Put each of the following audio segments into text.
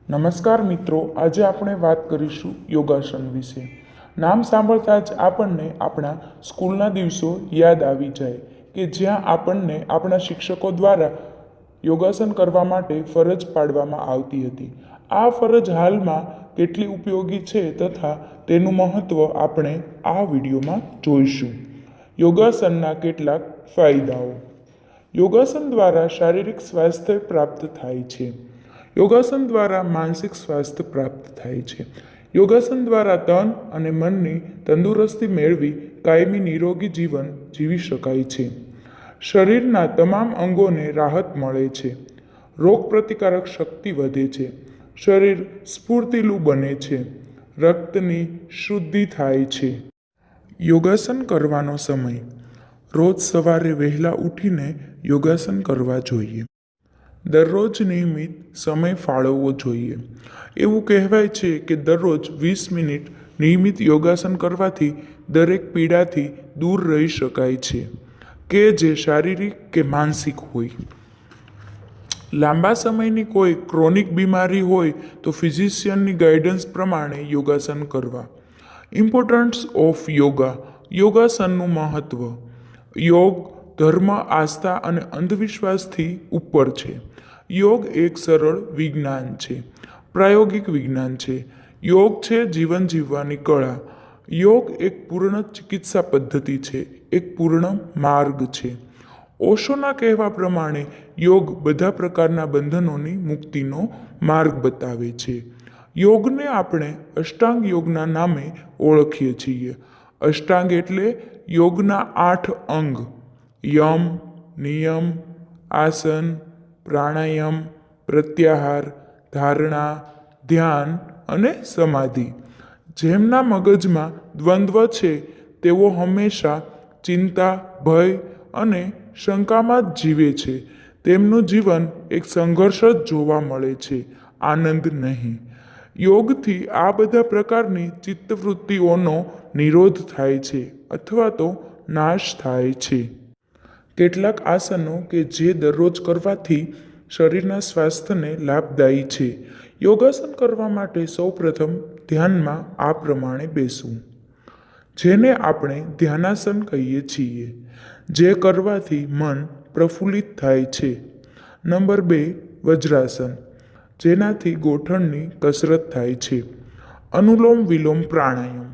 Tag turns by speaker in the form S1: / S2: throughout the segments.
S1: નમસ્કાર મિત્રો, આજે આપણે વાત કરીશું યોગાસન વિશે. નામ સાંભળતા જ આપણને આપણા સ્કૂલના દિવસો યાદ આવી જાય કે જ્યાં આપણને આપણા શિક્ષકો દ્વારા યોગાસન કરવા માટે ફરજ પાડવામાં આવતી હતી. આ ફરજ હાલમાં કેટલી ઉપયોગી છે તથા તેનું મહત્ત્વ આપણે આ વિડીયોમાં જોઈશું. યોગાસનના કેટલાક ફાયદાઓ. યોગાસન દ્વારા શારીરિક સ્વાસ્થ્ય પ્રાપ્ત થાય છે. યોગાસન દ્વારા માનસિક સ્વાસ્થ્ય પ્રાપ્ત થાય છે. યોગાસન દ્વારા તન અને મનની તંદુરસ્તી મેળવી કાયમી નિરોગી જીવન જીવી શકાય છે. શરીરના તમામ અંગોને રાહત મળે છે. રોગ પ્રતિકારક શક્તિ વધે છે. શરીર સ્ફૂર્તિલું બને છે. રક્તની શુદ્ધિ થાય છે. યોગાસન કરવાનો સમય. રોજ સવારે વહેલા ઉઠીને યોગાસન કરવા જોઈએ. દરરોજ નિયમિત સમય ફાળવવો જોઈએ. એવું કહેવાય છે કે દરરોજ 20 મિનિટ નિયમિત યોગાસન કરવાથી દરેક પીડાથી દૂર રહી શકાય છે, કે જે શારીરિક કે માનસિક હોય. લાંબા સમયની કોઈ ક્રોનિક બીમારી હોય તો ફિઝિશિયનની ગાઈડન્સ પ્રમાણે યોગાસન કરવા. Importance of yoga. યોગાસનનું મહત્ત્વ. યોગ ધર્મ, આસ્થા અને અંધવિશ્વાસથી ઉપર છે. યોગ એક સરળ વિજ્ઞાન છે, પ્રાયોગિક વિજ્ઞાન છે. યોગ છે જીવન જીવવાની કળા. યોગ એક પૂર્ણ ચિકિત્સા પદ્ધતિ છે, એક પૂર્ણ માર્ગ છે. ઓશોના કહેવા પ્રમાણે યોગ બધા પ્રકારના બંધનોની મુક્તિનો માર્ગ બતાવે છે. યોગને આપણે અષ્ટાંગ યોગના નામે ઓળખીએ છીએ. અષ્ટાંગ એટલે યોગના 8 અંગ: યમ, નિયમ, આસન, પ્રાણાયામ, પ્રત્યાહાર, ધારણા, ધ્યાન અને સમાધિ. જેમના મગજમાં દ્વંદ્વ છે તેઓ હંમેશા ચિંતા, ભય અને શંકામાં જ જીવે છે. તેમનું જીવન એક સંઘર્ષ જ જોવા મળે છે, આનંદ નહીં. યોગથી આ બધા પ્રકારની ચિત્તવૃત્તિઓનો નિરોધ થાય છે અથવા તો નાશ થાય છે. કેટલાક આસનો કે જે દરરોજ કરવાથી શરીરના સ્વાસ્થ્યને લાભદાયી છે. યોગાસન કરવા માટે સૌપ્રથમ ધ્યાનમાં આ પ્રમાણે બેસવું, જેને આપણે ધ્યાનાસન કહીએ છીએ, જે કરવાથી મન પ્રફુલ્લિત થાય છે. નંબર 2, વજ્રાસન, જેનાથી ગોઠણની કસરત થાય છે. અનુલોમ વિલોમ પ્રાણાયામ.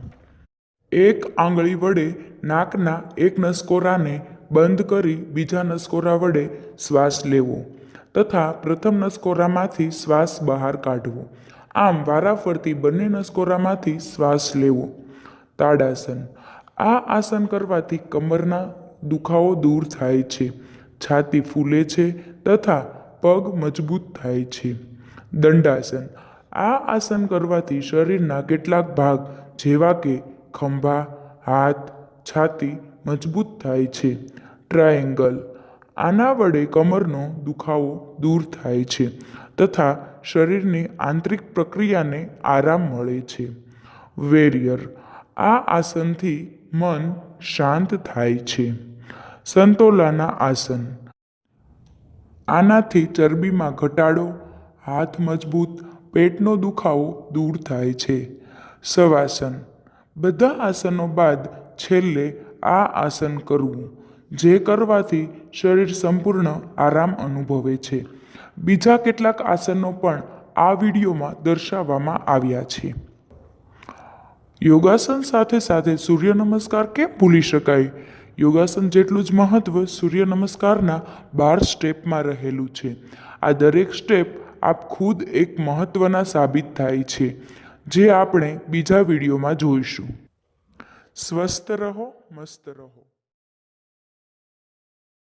S1: એક આંગળી વડે નાકના એક નસકોરાને બંધ કરી બીજા નસકોરા વડે શ્વાસ લેવો તથા પ્રથમ નસકોરામાંથી શ્વાસ બહાર કાઢવો. આમ વારાફરતી બંને નસકોરામાંથી શ્વાસ લેવો. તાડાસન. આ આસન કરવાથી કમરના દુખાવો દૂર થાય છે, છાતી ફૂલે છે તથા પગ મજબૂત થાય છે. દંડાસન. આ આસન કરવાથી શરીરના કેટલાક ભાગ જેવા કે ખભા, હાથ, છાતી મજબૂત થાય છે. ટ્રાયેંગલ. આના વડે કમરનો દુખાવો દૂર થાય છે તથા શરીરની આંતરિક પ્રક્રિયાને આરામ મળે છે. વેરિયર. આ આસનથી મન શાંત થાય છે. સંતોલાના આસન. આનાથી ચરબીમાં ઘટાડો, હાથ મજબૂત, પેટનો દુખાવો દૂર થાય છે. શવાસન. બધા આસનો બાદ છેલ્લે આ આસન કરવું, જે કરવાથી શરીર સંપૂર્ણ આરામ અનુભવે છે. બીજા કેટલાક આસનો પણ આ વિડીયોમાં દર્શાવવામાં આવ્યા છે. યોગાસન સાથે સાથે સૂર્ય નમસ્કાર કેમ ભૂલી શકાય? યોગાસન જેટલું જ મહત્ત્વ સૂર્ય નમસ્કારના 12 સ્ટેપમાં રહેલું છે. આ દરેક સ્ટેપ આપ ખુદ એક મહત્ત્વના સાબિત થાય છે, જે આપણે બીજા વિડીયોમાં જોઈશું. સ્વસ્થ રહો, મસ્ત રહો.